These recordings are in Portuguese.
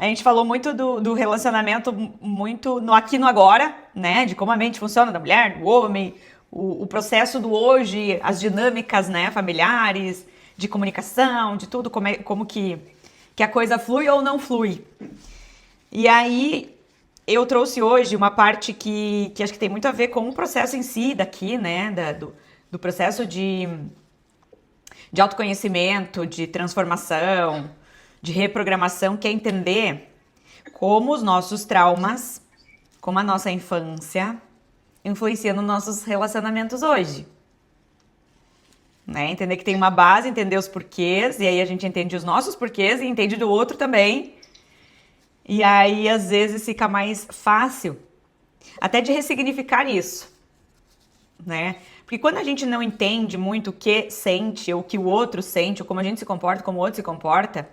A gente falou muito do relacionamento, muito no aqui e no agora, né? De como a mente funciona da mulher, do homem, o processo do hoje, as dinâmicas, né, familiares, de comunicação, de tudo, como que a coisa flui ou não flui. E aí eu trouxe hoje uma parte que acho que tem muito a ver com o processo em si daqui, né? Do processo de autoconhecimento, de transformação, de reprogramação, que é entender como os nossos traumas, como a nossa infância, influenciam nos nossos relacionamentos hoje. Né? Entender que tem uma base, entender os porquês, e aí a gente entende os nossos porquês e entende do outro também. E aí, às vezes, fica mais fácil até de ressignificar isso, né? Porque quando a gente não entende muito o que sente, ou o que o outro sente, ou como a gente se comporta, como o outro se comporta,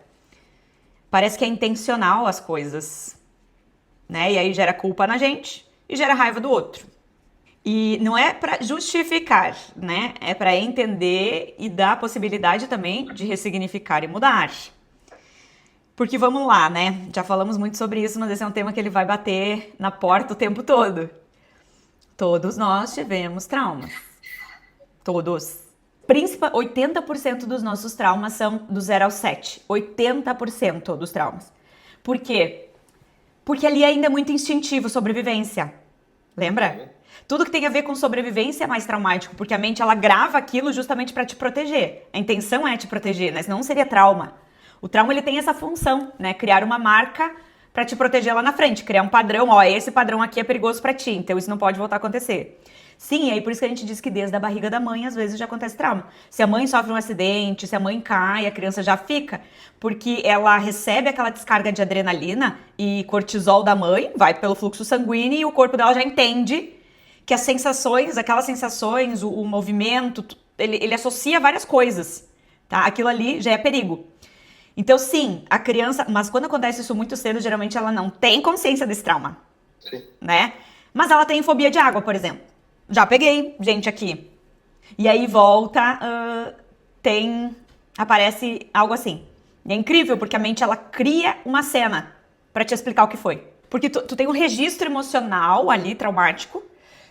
parece que é intencional as coisas, né? E aí gera culpa na gente e gera raiva do outro. E não é para justificar, né? É para entender e dar a possibilidade também de ressignificar e mudar. Porque vamos lá, né? Já falamos muito sobre isso, mas esse é um tema que ele vai bater na porta o tempo todo. Todos nós tivemos traumas. Todos. 80% dos nossos traumas são do 0 ao 7. 80% dos traumas. Por quê? Porque ali ainda é muito instintivo, sobrevivência. Lembra? Tudo que tem a ver com sobrevivência é mais traumático, porque a mente ela grava aquilo justamente para te proteger. A intenção é te proteger, né? Senão não seria trauma. O trauma ele tem essa função, né? Criar uma marca para te proteger lá na frente, criar um padrão, ó, esse padrão aqui é perigoso para ti, então isso não pode voltar a acontecer. Sim, e aí por isso que a gente diz que desde a barriga da mãe às vezes já acontece trauma. Se a mãe sofre um acidente, se a mãe cai, a criança já fica, porque ela recebe aquela descarga de adrenalina e cortisol da mãe, vai pelo fluxo sanguíneo e o corpo dela já entende que as sensações, aquelas sensações, o movimento, ele associa várias coisas, tá? Aquilo ali já é perigo. Então, sim, a criança... Mas quando acontece isso muito cedo, geralmente ela não tem consciência desse trauma. Sim. Né? Mas ela tem fobia de água, por exemplo. Já peguei gente aqui. E aí volta, aparece algo assim. E é incrível, porque a mente, ela cria uma cena pra te explicar o que foi. Porque tu tem um registro emocional ali, traumático,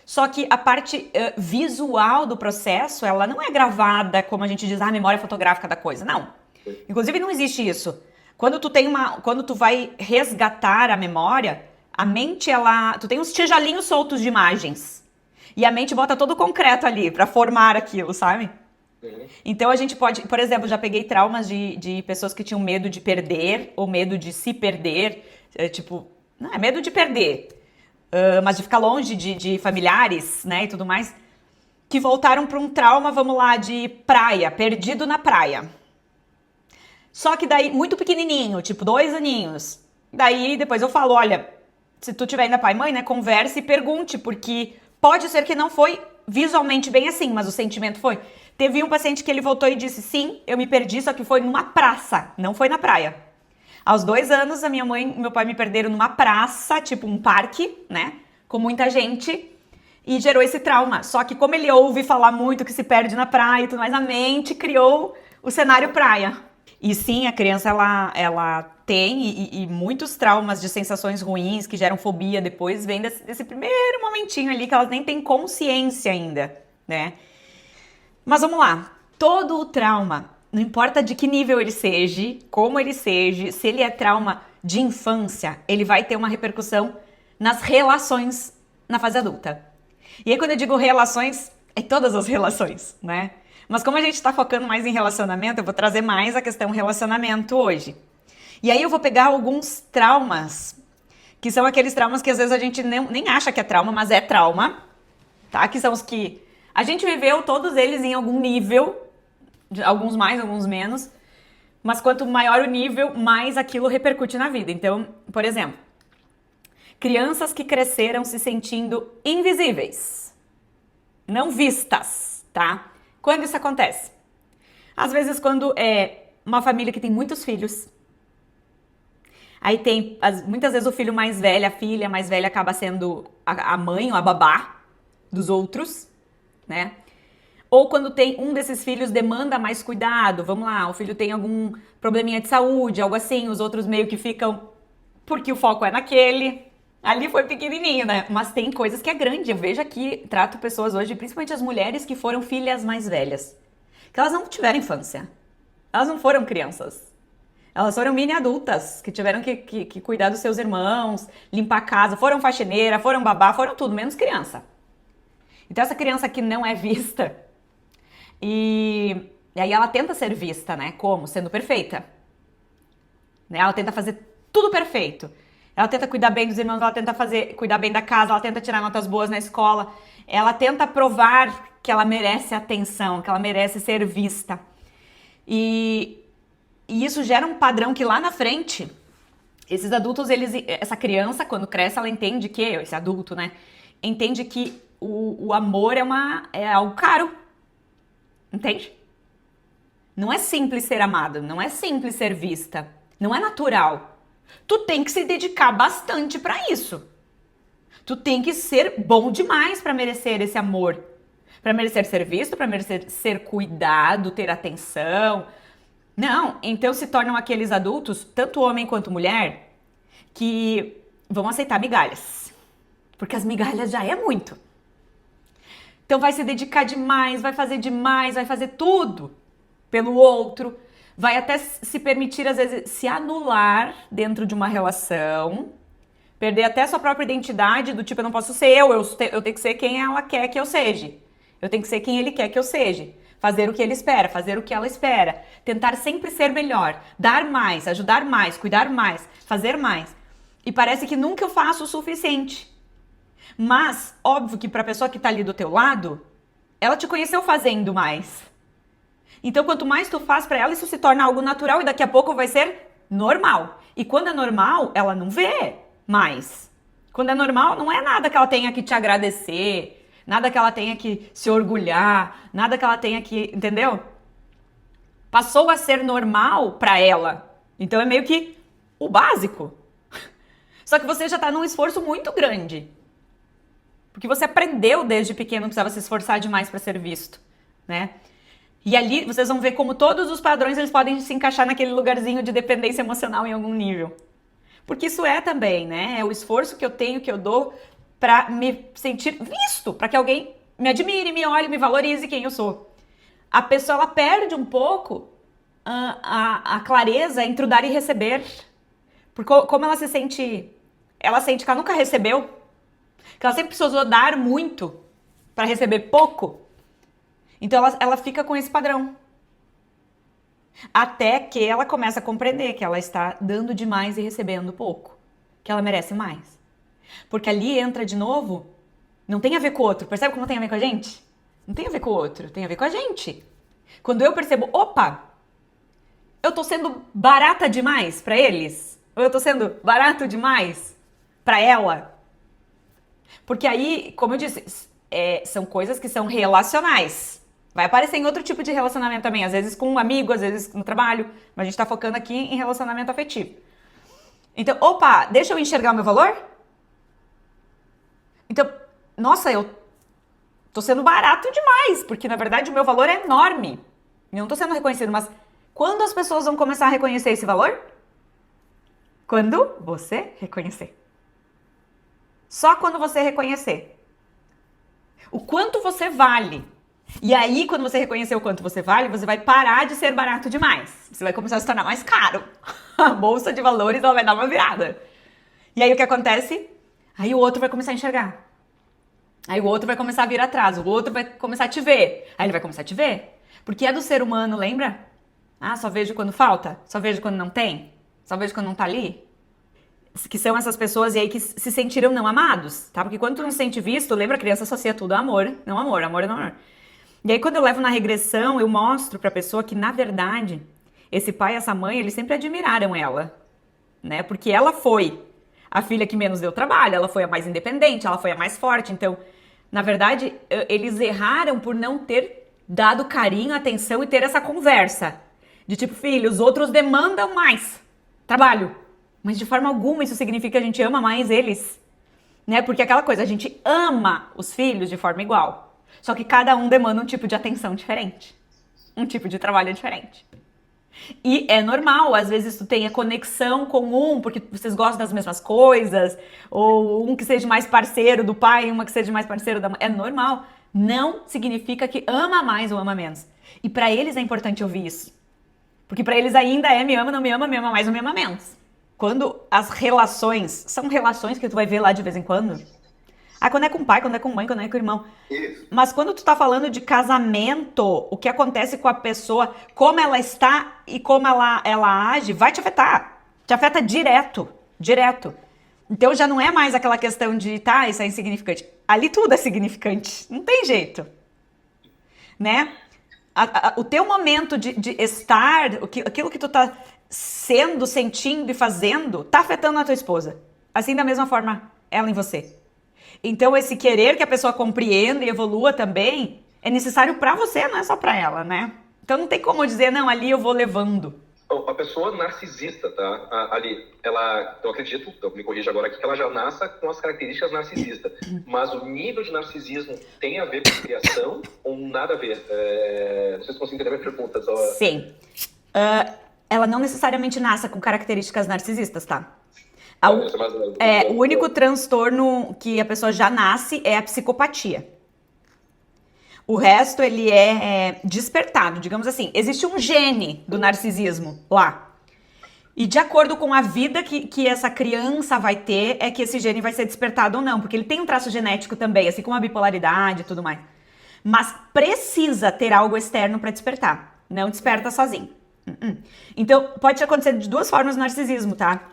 só que a parte visual do processo, ela não é gravada, como a gente diz, a memória fotográfica da coisa. Não. Inclusive não existe isso. Quando tu vai resgatar a memória, a mente tu tem uns tijolinhos soltos de imagens. E a mente bota todo o concreto ali pra formar aquilo, sabe? Então a gente pode, por exemplo, já peguei traumas de pessoas que tinham medo de perder ou medo de se perder, não é medo de perder, mas de ficar longe de familiares, né, e tudo mais, que voltaram pra um trauma, vamos lá, de praia, perdido na praia. Só que daí, muito pequenininho, tipo 2 aninhos. Daí, depois eu falo, olha, se tu tiver ainda pai e mãe, né, converse e pergunte, porque pode ser que não foi visualmente bem assim, mas o sentimento foi. Teve um paciente que ele voltou e disse, sim, eu me perdi, só que foi numa praça, não foi na praia. Aos 2 anos, a minha mãe e meu pai me perderam numa praça, tipo um parque, né, com muita gente, e gerou esse trauma. Só que como ele ouve falar muito que se perde na praia e tudo mais, a mente criou o cenário praia. E sim, a criança, ela tem e muitos traumas de sensações ruins que geram fobia depois, vem desse primeiro momentinho ali que elas nem têm consciência ainda, né? Mas vamos lá, todo o trauma, não importa de que nível ele seja, como ele seja, se ele é trauma de infância, ele vai ter uma repercussão nas relações na fase adulta. E aí quando eu digo relações, é todas as relações, né? Mas como a gente está focando mais em relacionamento, eu vou trazer mais a questão relacionamento hoje. E aí eu vou pegar alguns traumas, que são aqueles traumas que às vezes a gente nem acha que é trauma, mas é trauma, tá? Que são os que a gente viveu todos eles em algum nível, alguns mais, alguns menos, mas quanto maior o nível, mais aquilo repercute na vida. Então, por exemplo, crianças que cresceram se sentindo invisíveis, não vistas, tá? Quando isso acontece? Às vezes quando é uma família que tem muitos filhos, aí tem, muitas vezes o filho mais velho, a filha mais velha acaba sendo a mãe ou a babá dos outros, né? Ou quando tem um desses filhos demanda mais cuidado, vamos lá, o filho tem algum probleminha de saúde, algo assim, os outros meio que ficam porque o foco é naquele. Ali foi pequenininho, né? Mas tem coisas que é grande. Eu vejo aqui, trato pessoas hoje, principalmente as mulheres que foram filhas mais velhas, que elas não tiveram infância. Elas não foram crianças. Elas foram mini adultas, que tiveram que cuidar dos seus irmãos, limpar a casa, foram faxineira, foram babá, foram tudo, menos criança. Então essa criança que não é vista, e aí ela tenta ser vista, né? Como? Sendo perfeita. Né? Ela tenta fazer tudo perfeito. Ela tenta cuidar bem dos irmãos, ela tenta cuidar bem da casa, ela tenta tirar notas boas na escola. Ela tenta provar que ela merece atenção, que ela merece ser vista. E isso gera um padrão que lá na frente, esses adultos, essa criança, quando cresce, ela entende que, esse adulto, né? Entende que o amor é algo caro. Entende? Não é simples ser amado, não é simples ser vista, não é natural. Tu tem que se dedicar bastante pra isso. Tu tem que ser bom demais pra merecer esse amor, pra merecer ser visto, pra merecer ser cuidado, ter atenção. Não, então se tornam aqueles adultos, tanto homem quanto mulher, que vão aceitar migalhas, porque as migalhas já é muito. Então vai se dedicar demais, vai fazer tudo pelo outro, vai até se permitir, às vezes, se anular dentro de uma relação, perder até a sua própria identidade, do tipo, eu não posso ser eu tenho que ser quem ela quer que eu seja. Eu tenho que ser quem ele quer que eu seja. Fazer o que ele espera, fazer o que ela espera. Tentar sempre ser melhor, dar mais, ajudar mais, cuidar mais, fazer mais. E parece que nunca eu faço o suficiente. Mas, óbvio que para a pessoa que está ali do teu lado, ela te conheceu fazendo mais. Então, quanto mais tu faz para ela, isso se torna algo natural e daqui a pouco vai ser normal. E quando é normal, ela não vê mais. Quando é normal, não é nada que ela tenha que te agradecer, nada que ela tenha que se orgulhar, nada que ela tenha que, entendeu? Passou a ser normal para ela. Então é meio que o básico. Só que você já tá num esforço muito grande. Porque você aprendeu desde pequeno que precisava se esforçar demais para ser visto, né? E ali vocês vão ver como todos os padrões eles podem se encaixar naquele lugarzinho de dependência emocional em algum nível. Porque isso é também, né? É o esforço que eu tenho, que eu dou para me sentir visto, para que alguém me admire, me olhe, me valorize quem eu sou. A pessoa ela perde um pouco a clareza entre o dar e receber. Porque como ela se sente, ela sente que ela nunca recebeu, que ela sempre precisou dar muito para receber pouco. Então ela fica com esse padrão. Até que ela começa a compreender que ela está dando demais e recebendo pouco. Que ela merece mais. Porque ali entra de novo, não tem a ver com o outro. Percebe como tem a ver com a gente? Não tem a ver com o outro, tem a ver com a gente. Quando eu percebo, opa, eu tô sendo barata demais para eles? Ou eu tô sendo barato demais para ela? Porque aí, como eu disse, são coisas que são relacionais. Vai aparecer em outro tipo de relacionamento também, às vezes com um amigo, às vezes no trabalho, mas a gente tá focando aqui em relacionamento afetivo. Então, opa, deixa eu enxergar o meu valor? Então, nossa, eu tô sendo barato demais, porque na verdade o meu valor é enorme. Eu não tô sendo reconhecido, mas quando as pessoas vão começar a reconhecer esse valor? Quando você reconhecer. Só quando você reconhecer. O quanto você vale. E aí, quando você reconhecer o quanto você vale, você vai parar de ser barato demais. Você vai começar a se tornar mais caro. A bolsa de valores ela vai dar uma virada. E aí o que acontece? Aí o outro vai começar a enxergar. Aí o outro vai começar a vir atrás. O outro vai começar a te ver. Aí ele vai começar a te ver. Porque é do ser humano, lembra? Ah, só vejo quando falta? Só vejo quando não tem? Só vejo quando não tá ali? Que são essas pessoas e aí que se sentiram não amados, tá? Porque quando tu não se sente visto, lembra, a criança associa tudo a amor, não amor, amor é não amor. E aí quando eu levo na regressão, eu mostro pra pessoa que, na verdade, esse pai e essa mãe, eles sempre admiraram ela, né? Porque ela foi a filha que menos deu trabalho, ela foi a mais independente, ela foi a mais forte. Então, na verdade, eles erraram por não ter dado carinho, atenção e ter essa conversa. De tipo, filho, os outros demandam mais trabalho. Mas de forma alguma isso significa que a gente ama mais eles, né? Porque aquela coisa, a gente ama os filhos de forma igual. Só que cada um demanda um tipo de atenção diferente. Um tipo de trabalho diferente. E é normal, às vezes tu tenha conexão com um, porque vocês gostam das mesmas coisas, ou um que seja mais parceiro do pai, uma que seja mais parceiro da mãe. É normal. Não significa que ama mais ou ama menos. E pra eles é importante ouvir isso. Porque pra eles ainda é me ama, não me ama mais ou me ama menos. Quando as relações, são relações que tu vai ver lá de vez em quando. Ah, quando é com pai, quando é com mãe, quando é com irmão. Isso. Mas quando tu tá falando de casamento, o que acontece com a pessoa, como ela está e como ela age, vai te afetar. Te afeta direto, direto. Então já não é mais aquela questão de, tá, isso é insignificante. Ali tudo é significante, não tem jeito, né? O teu momento de estar, aquilo que tu tá sendo, sentindo e fazendo, tá afetando a tua esposa. Assim da mesma forma, ela em você. Então, esse querer que a pessoa compreenda e evolua também é necessário pra você, não é só pra ela, né? Então, não tem como dizer, não, ali eu vou levando. Então, a pessoa narcisista, tá? Ali, ela, eu acredito, então me corrija agora aqui, que ela já nasce com as características narcisistas. Mas o nível de narcisismo tem a ver com criação ou nada a ver? Não sei se consigo entender a minha pergunta. Só... Sim. Ela não necessariamente nasce com características narcisistas, tá? O único transtorno que a pessoa já nasce é a psicopatia. O resto, ele é despertado, digamos assim. Existe um gene do narcisismo lá. E de acordo com a vida que essa criança vai ter, é que esse gene vai ser despertado ou não. Porque ele tem um traço genético também, assim como a bipolaridade e tudo mais. Mas precisa ter algo externo para despertar. Não desperta sozinho. Então, pode acontecer de duas formas o narcisismo, tá?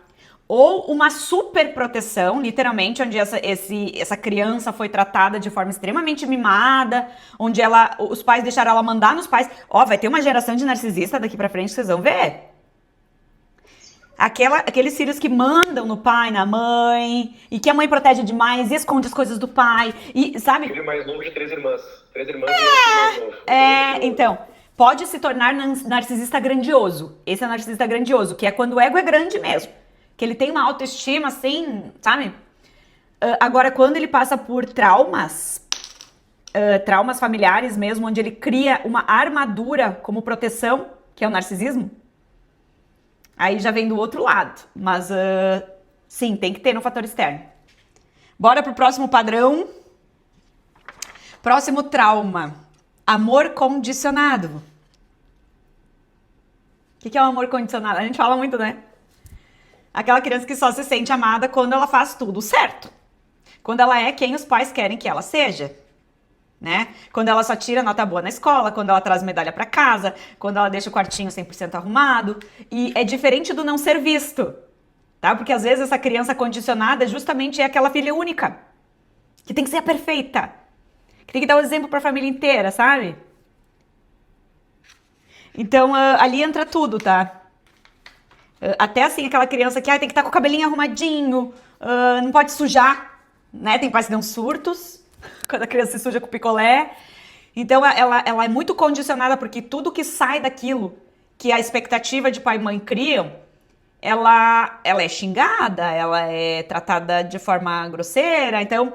Ou uma super proteção, literalmente, onde essa criança foi tratada de forma extremamente mimada, onde os pais deixaram ela mandar nos pais. Ó, vai ter uma geração de narcisista daqui pra frente, vocês vão ver. Aqueles filhos que mandam no pai, na mãe, e que a mãe protege demais, e esconde as coisas do pai, e sabe? Filho mais novo de 3 irmãs. 3 irmãs e um filho mais novo. Então, pode se tornar narcisista grandioso. Esse é narcisista grandioso, que é quando o ego é grande mesmo. Que ele tem uma autoestima assim, sabe? Agora, quando ele passa por traumas familiares mesmo, onde ele cria uma armadura como proteção, que é o narcisismo, aí já vem do outro lado. Mas, sim, tem que ter um fator externo. Bora pro próximo padrão. Próximo trauma. Amor condicionado. O que é o amor condicionado? A gente fala muito, né? Aquela criança que só se sente amada quando ela faz tudo certo. Quando ela é quem os pais querem que ela seja. Né? Quando ela só tira nota boa na escola, quando ela traz medalha pra casa, quando ela deixa o quartinho 100% arrumado. E é diferente do não ser visto. Tá? Porque às vezes essa criança condicionada justamente é aquela filha única. Que tem que ser a perfeita. Que tem que dar o exemplo pra família inteira, sabe? Então ali entra tudo, tá? Até assim, aquela criança que tem que estar com o cabelinho arrumadinho, não pode sujar, né? Tem pais que dão surtos quando a criança se suja com picolé. Então, ela é muito condicionada, porque tudo que sai daquilo que a expectativa de pai e mãe criam, ela é xingada, ela é tratada de forma grosseira. Então,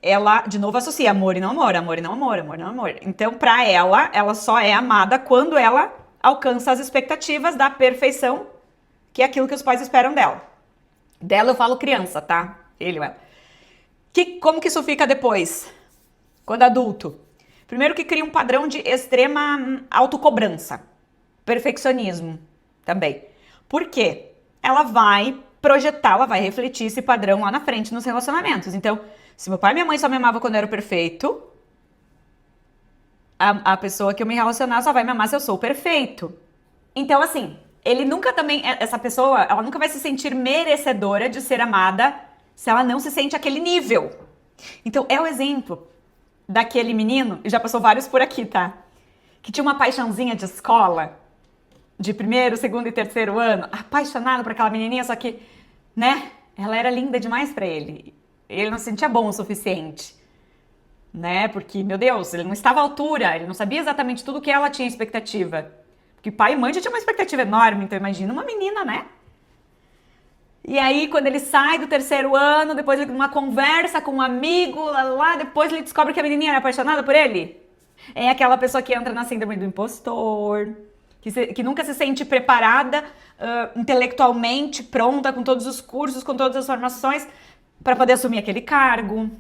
ela, de novo, associa amor e não amor, amor e não amor, amor e não amor. Então, pra ela só é amada quando ela alcança as expectativas da perfeição, que é aquilo que os pais esperam dela. Dela eu falo criança, tá? Ele ou ela. Como que isso fica depois? Quando adulto? Primeiro que cria um padrão de extrema autocobrança. Perfeccionismo também. Por quê? Ela vai projetar, ela vai refletir esse padrão lá na frente nos relacionamentos. Então, se meu pai e minha mãe só me amavam quando eu era perfeito, a pessoa que eu me relacionar só vai me amar se eu sou perfeito. Então, assim, ele nunca também, essa pessoa, ela nunca vai se sentir merecedora de ser amada se ela não se sente aquele nível. Então, é o exemplo daquele menino, e já passou vários por aqui, tá? Que tinha uma paixãozinha de escola, de primeiro, segundo e terceiro ano, apaixonado por aquela menininha, só que, né, ela era linda demais pra ele. Ele não se sentia bom o suficiente, né? Porque, meu Deus, ele não estava à altura, ele não sabia exatamente tudo que ela tinha expectativa. Porque pai e mãe já tinham uma expectativa enorme, então imagina uma menina, né? E aí, quando ele sai do terceiro ano, depois de uma conversa com um amigo, lá, depois ele descobre que a menininha era apaixonada por ele. É aquela pessoa que entra na síndrome do impostor, que nunca se sente preparada intelectualmente, pronta, com todos os cursos, com todas as formações, para poder assumir aquele cargo,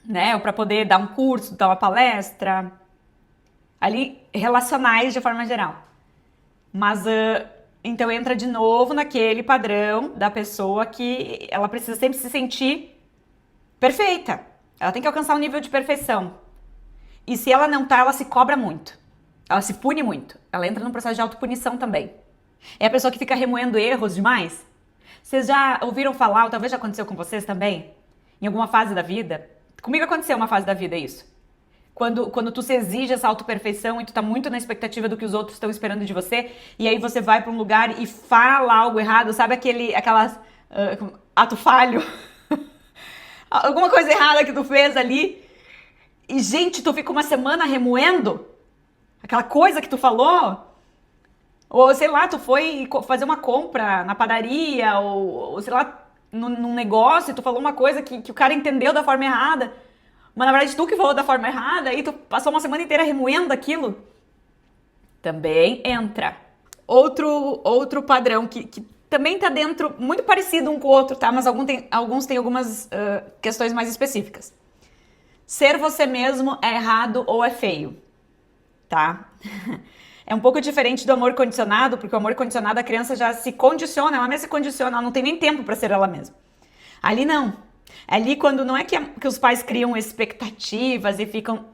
né? Ou para poder dar um curso, dar uma palestra. Ali, relacionais de forma geral. Mas, então entra de novo naquele padrão da pessoa que ela precisa sempre se sentir perfeita. Ela tem que alcançar um nível de perfeição. E se ela não tá, ela se cobra muito. Ela se pune muito. Ela entra num processo de autopunição também. É a pessoa que fica remoendo erros demais. Vocês já ouviram falar, ou talvez já aconteceu com vocês também, em alguma fase da vida? Comigo aconteceu uma fase da vida isso. Quando tu se exige essa autoperfeição e tu tá muito na expectativa do que os outros estão esperando de você, e aí você vai pra um lugar e fala algo errado, sabe aquelas ato falho? Alguma coisa errada que tu fez ali, e gente, tu fica uma semana remoendo aquela coisa que tu falou, ou sei lá, tu foi fazer uma compra na padaria, ou sei lá, num negócio, e tu falou uma coisa que o cara entendeu da forma errada, mas na verdade tu que falou da forma errada, e tu passou uma semana inteira remoendo aquilo. Também entra. Outro padrão que também tá dentro, muito parecido um com o outro, tá? Mas alguns têm algumas questões mais específicas. Ser você mesmo é errado ou é feio, tá? É um pouco diferente do amor condicionado, porque o amor condicionado a criança já se condiciona, ela mesma se condiciona, ela não tem nem tempo para ser ela mesma. Ali não. Ali quando não é que os pais criam expectativas e ficam...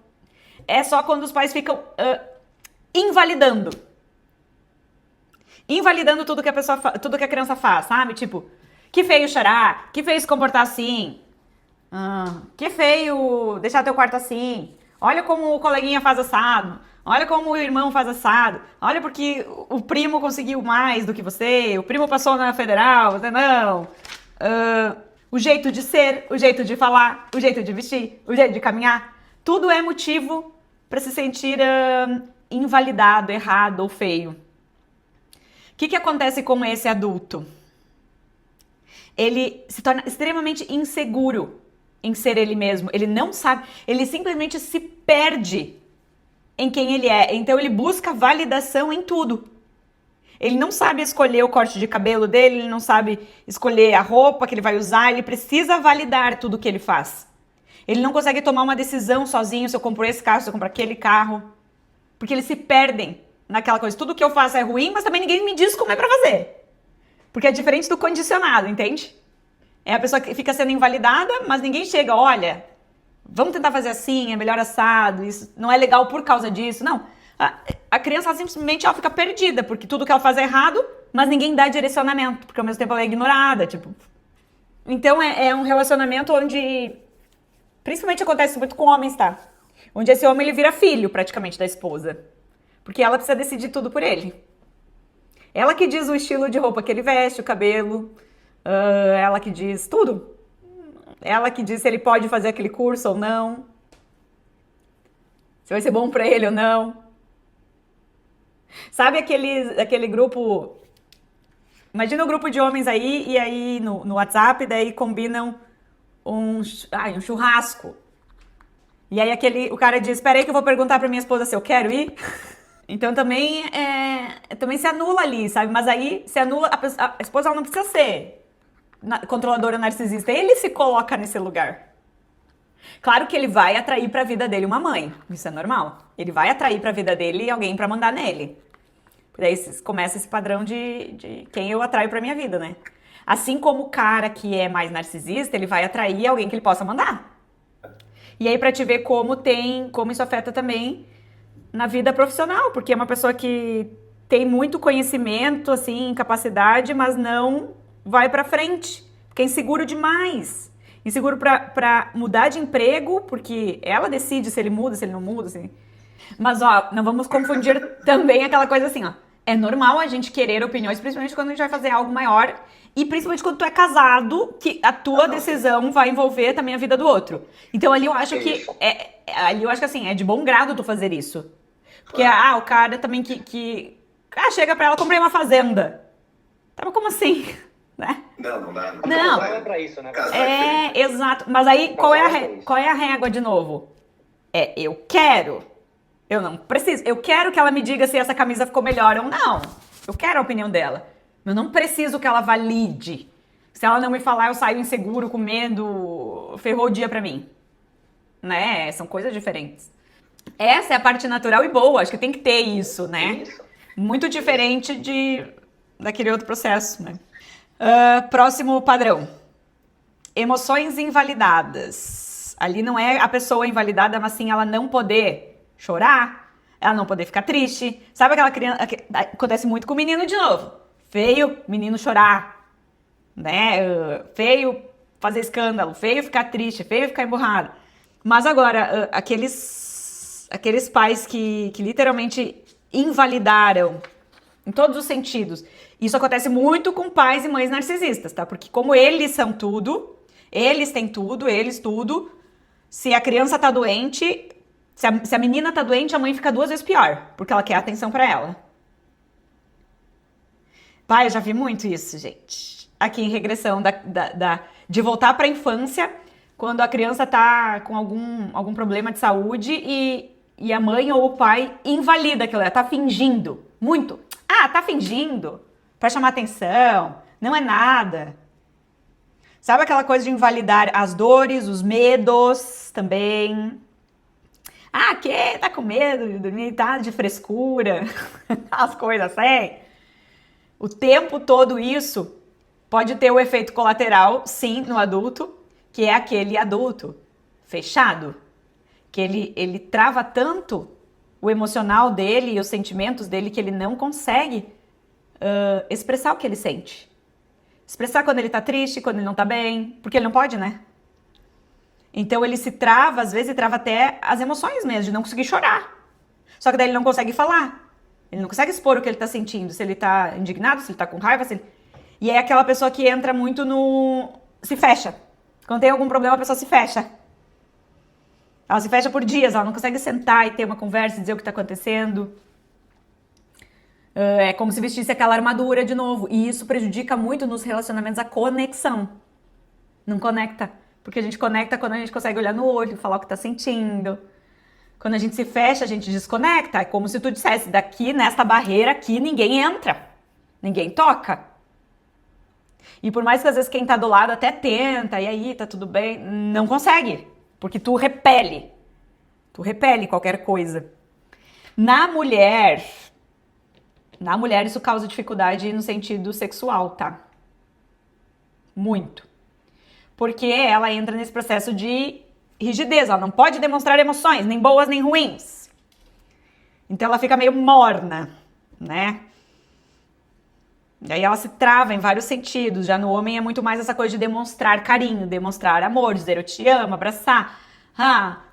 É só quando os pais ficam invalidando. Invalidando tudo que tudo que a criança faz, sabe? Tipo, que feio chorar, que feio se comportar assim, que feio deixar teu quarto assim, olha como o coleguinha faz assado, olha como o irmão faz assado, olha porque o primo conseguiu mais do que você, o primo passou na federal, você não. O jeito de ser, o jeito de falar, o jeito de vestir, o jeito de caminhar, tudo é motivo para se sentir invalidado, errado ou feio. O que acontece com esse adulto? Ele se torna extremamente inseguro em ser ele mesmo. Ele não sabe, ele simplesmente se perde em quem ele é. Então ele busca validação em tudo. Ele não sabe escolher o corte de cabelo dele, ele não sabe escolher a roupa que ele vai usar, ele precisa validar tudo que ele faz. Ele não consegue tomar uma decisão sozinho, se eu compro esse carro, se eu compro aquele carro. Porque eles se perdem naquela coisa. Tudo que eu faço é ruim, mas também ninguém me diz como é pra fazer. Porque é diferente do condicionado, entende? É a pessoa que fica sendo invalidada, mas ninguém chega, olha, vamos tentar fazer assim, é melhor assado, isso não é legal por causa disso. Não, a criança simplesmente ela fica perdida, porque tudo que ela faz é errado, mas ninguém dá direcionamento, porque ao mesmo tempo ela é ignorada, tipo. Então é um relacionamento onde, principalmente acontece muito com homens, tá? Onde esse homem ele vira filho, praticamente, da esposa. Porque ela precisa decidir tudo por ele. Ela que diz o estilo de roupa que ele veste, o cabelo, ela que diz tudo. Ela que diz se ele pode fazer aquele curso ou não. Se vai ser bom pra ele ou não. Sabe aquele grupo... Imagina um grupo de homens aí, e aí no WhatsApp, daí combinam um churrasco. E aí o cara diz, espera aí que eu vou perguntar pra minha esposa se eu quero ir. Então também se anula ali, sabe? Mas aí se anula, a esposa ela não precisa ser controladora narcisista, ele se coloca nesse lugar. Claro que ele vai atrair pra vida dele uma mãe, isso é normal. Ele vai atrair pra vida dele alguém pra mandar nele. Daí começa esse padrão de quem eu atraio pra minha vida, né? Assim como o cara que é mais narcisista, ele vai atrair alguém que ele possa mandar. E aí pra te ver como isso afeta também na vida profissional, porque é uma pessoa que tem muito conhecimento, assim, capacidade, mas não vai pra frente, porque é inseguro demais. Inseguro pra mudar de emprego, porque ela decide se ele muda, se ele não muda, assim. Mas, ó, não vamos confundir também aquela coisa assim, ó. É normal a gente querer opiniões, principalmente quando a gente vai fazer algo maior, e principalmente quando tu é casado, que a tua decisão vai envolver também a vida do outro. Então ali eu acho que assim, é de bom grado tu fazer isso. Porque, o cara também chega pra ela, comprei uma fazenda. Tá, mas como assim? Né? Não dá. Não é pra isso, né? Exato. Mas aí, qual é a régua de novo? Eu quero. Eu não preciso. Eu quero que ela me diga se essa camisa ficou melhor ou não. Eu quero a opinião dela. Eu não preciso que ela valide. Se ela não me falar, eu saio inseguro, com medo, ferrou o dia pra mim. Né? São coisas diferentes. Essa é a parte natural e boa. Acho que tem que ter isso, né? Isso. Muito diferente daquele outro processo, né? Próximo padrão. Emoções invalidadas. Ali não é a pessoa invalidada, mas sim ela não poder chorar, ela não poder ficar triste. Sabe aquela criança... Acontece muito com o menino de novo. Feio, menino chorar, né? Feio fazer escândalo, feio ficar triste, feio ficar emburrado. Mas agora, aqueles pais que literalmente invalidaram em todos os sentidos. Isso acontece muito com pais e mães narcisistas, tá? Porque como eles são tudo, eles têm tudo, eles tudo. Se a criança tá doente, se a menina tá doente, a mãe fica 2 vezes pior, porque ela quer atenção pra ela. Pai, eu já vi muito isso, gente. Aqui em regressão de voltar pra infância, quando a criança tá com algum problema de saúde e a mãe ou o pai invalida aquilo, ela tá fingindo muito. Ah, tá fingindo pra chamar atenção, não é nada. Sabe aquela coisa de invalidar as dores, os medos também? Ah, que tá com medo de dormir, tá de frescura, as coisas assim. O tempo todo isso pode ter o efeito colateral, sim, no adulto, que é aquele adulto fechado, que ele trava tanto o emocional dele e os sentimentos dele que ele não consegue expressar o que ele sente. Expressar quando ele tá triste, quando ele não tá bem, porque ele não pode, né? Então ele se trava, às vezes trava até as emoções mesmo, de não conseguir chorar. Só que daí ele não consegue falar. Ele não consegue expor o que ele tá sentindo, se ele tá indignado, se ele tá com raiva, E é aquela pessoa que entra muito se fecha. Quando tem algum problema, a pessoa se fecha. Ela se fecha por dias, ela não consegue sentar e ter uma conversa e dizer o que tá acontecendo. É como se vestisse aquela armadura de novo. E isso prejudica muito nos relacionamentos a conexão. Não conecta. Porque a gente conecta quando a gente consegue olhar no olho, falar o que tá sentindo. Quando a gente se fecha, a gente desconecta. É como se tu dissesse, daqui, nesta barreira aqui, ninguém entra. Ninguém toca. E por mais que às vezes quem tá do lado até tenta, e aí, tá tudo bem, não consegue. Porque tu repele. Tu repele qualquer coisa. Na mulher isso causa dificuldade no sentido sexual, tá? Muito. Porque ela entra nesse processo de rigidez, ela não pode demonstrar emoções, nem boas nem ruins. Então ela fica meio morna, né? E aí ela se trava em vários sentidos. Já no homem é muito mais essa coisa de demonstrar carinho, demonstrar amor, dizer eu te amo, abraçar.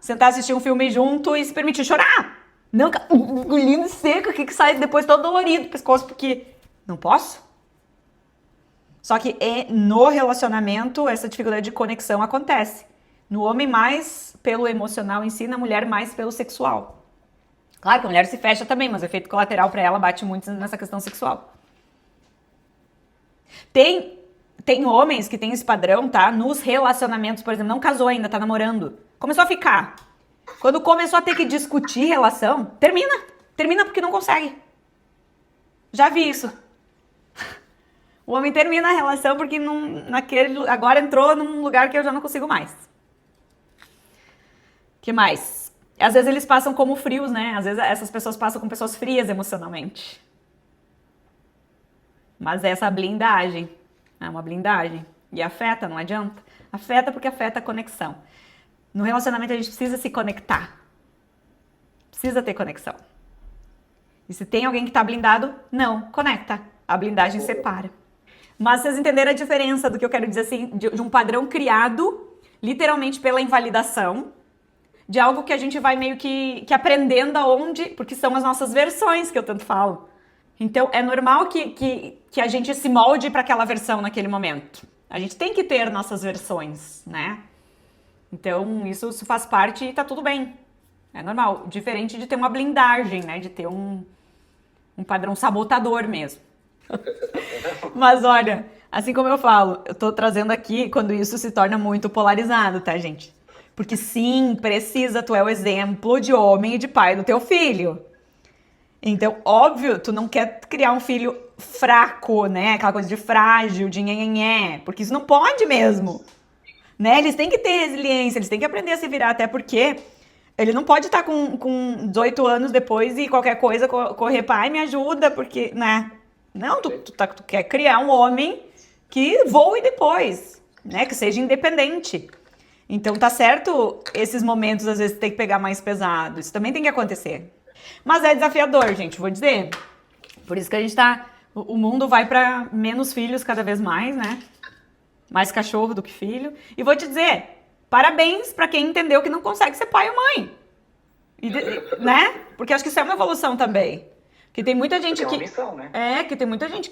Sentar assistir um filme junto e se permitir chorar. Não, engolindo seco, o que sai depois todo dolorido, pescoço, porque não posso. Só que no relacionamento, essa dificuldade de conexão acontece. No homem, mais pelo emocional em si, na mulher, mais pelo sexual. Claro que a mulher se fecha também, mas o efeito colateral para ela bate muito nessa questão sexual. Tem homens que têm esse padrão, tá? Nos relacionamentos, por exemplo, não casou ainda, tá namorando. Começou a ficar. Quando começou a ter que discutir relação, termina. Termina porque não consegue. Já vi isso. O homem termina a relação porque agora entrou num lugar que eu já não consigo mais. Que mais? Às vezes eles passam como frios, né? Às vezes essas pessoas passam como pessoas frias emocionalmente. Mas essa blindagem é uma blindagem. E afeta, não adianta. Afeta porque afeta a conexão. No relacionamento a gente precisa se conectar. Precisa ter conexão. E se tem alguém que tá blindado, não, conecta. A blindagem separa. Mas vocês entenderam a diferença do que eu quero dizer assim, de um padrão criado, literalmente pela invalidação, de algo que a gente vai meio que aprendendo aonde, porque são as nossas versões que eu tanto falo. Então é normal que a gente se molde para aquela versão naquele momento. A gente tem que ter nossas versões, né? Então isso faz parte e tá tudo bem. É normal. Diferente de ter uma blindagem, né? De ter um padrão sabotador mesmo. Mas olha, assim como eu falo, eu tô trazendo aqui quando isso se torna muito polarizado, tá, gente? Porque sim, precisa, tu é o exemplo de homem e de pai do teu filho. Então, óbvio, tu não quer criar um filho fraco, né? Aquela coisa de frágil, de nhenhenhé, porque isso não pode mesmo, né? Eles têm que ter resiliência, eles têm que aprender a se virar, até porque ele não pode estar com 18 anos depois e qualquer coisa correr, pai, me ajuda, porque, né? Não, tu quer criar um homem que voe depois, né? Que seja independente. Então, tá certo, esses momentos, às vezes, tem que pegar mais pesado. Isso também tem que acontecer. Mas é desafiador, gente, vou dizer. Por isso que a gente tá... O mundo vai pra menos filhos cada vez mais, né? Mais cachorro do que filho. E vou te dizer, parabéns pra quem entendeu que não consegue ser pai ou mãe. Né? Porque acho que isso é uma evolução também. Que tem muita gente que... missão, né? Que tem muita gente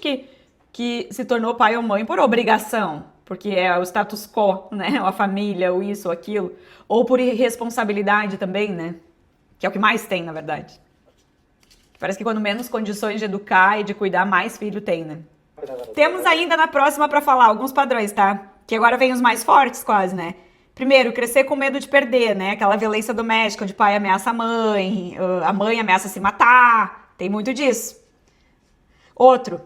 que se tornou pai ou mãe por obrigação. Porque é o status quo, né? Ou a família, ou isso, ou aquilo. Ou por irresponsabilidade também, né? Que é o que mais tem, na verdade. Parece que quando menos condições de educar e de cuidar, mais filho tem, né? Temos ainda na próxima pra falar alguns padrões, tá? Que agora vem os mais fortes quase, né? Primeiro, crescer com medo de perder, né? Aquela violência doméstica onde o pai ameaça a mãe ameaça se matar. Tem muito disso. Outro,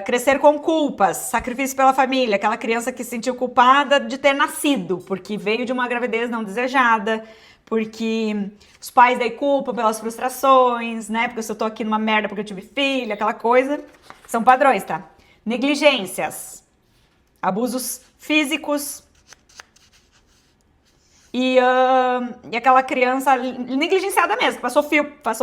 crescer com culpas, sacrifício pela família, aquela criança que se sentiu culpada de ter nascido, porque veio de uma gravidez não desejada, porque os pais daí culpam pelas frustrações, né? Porque se eu tô aqui numa merda porque eu tive filho, aquela coisa. São padrões, tá? Negligências, abusos físicos e aquela criança negligenciada mesmo, que passou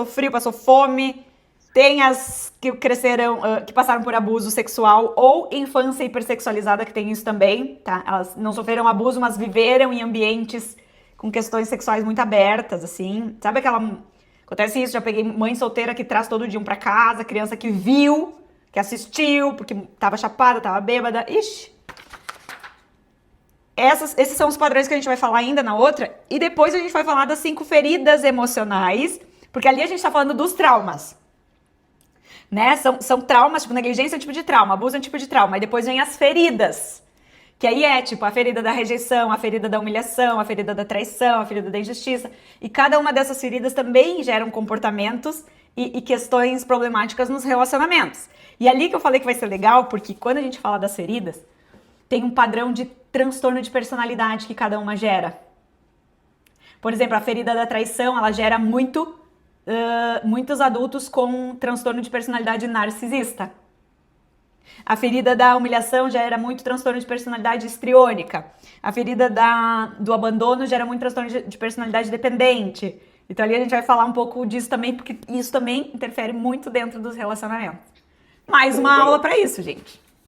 frio, passou fome. Tem as que cresceram, que passaram por abuso sexual ou infância hipersexualizada, que tem isso também, tá? Elas não sofreram abuso, mas viveram em ambientes com questões sexuais muito abertas, assim. Sabe aquela... Acontece isso, já peguei mãe solteira que traz todo dia um pra casa, criança que viu, que assistiu, porque tava chapada, tava bêbada. Ixi! Esses são os padrões que a gente vai falar ainda na outra. E depois a gente vai falar das 5 feridas emocionais, porque ali a gente tá falando dos traumas. Né? São traumas, tipo, negligência é um tipo de trauma, abuso é um tipo de trauma. E depois vem as feridas. Que aí é, tipo, a ferida da rejeição, a ferida da humilhação, a ferida da traição, a ferida da injustiça. E cada uma dessas feridas também geram comportamentos e questões problemáticas nos relacionamentos. E ali que eu falei que vai ser legal, porque quando a gente fala das feridas, tem um padrão de transtorno de personalidade que cada uma gera. Por exemplo, a ferida da traição, ela gera muitos adultos com transtorno de personalidade narcisista. A ferida da humilhação gera muito transtorno de personalidade histriônica. A ferida do abandono gera muito transtorno de personalidade dependente. Então ali a gente vai falar um pouco disso também, porque isso também interfere muito dentro dos relacionamentos. Mais uma aula para isso, gente.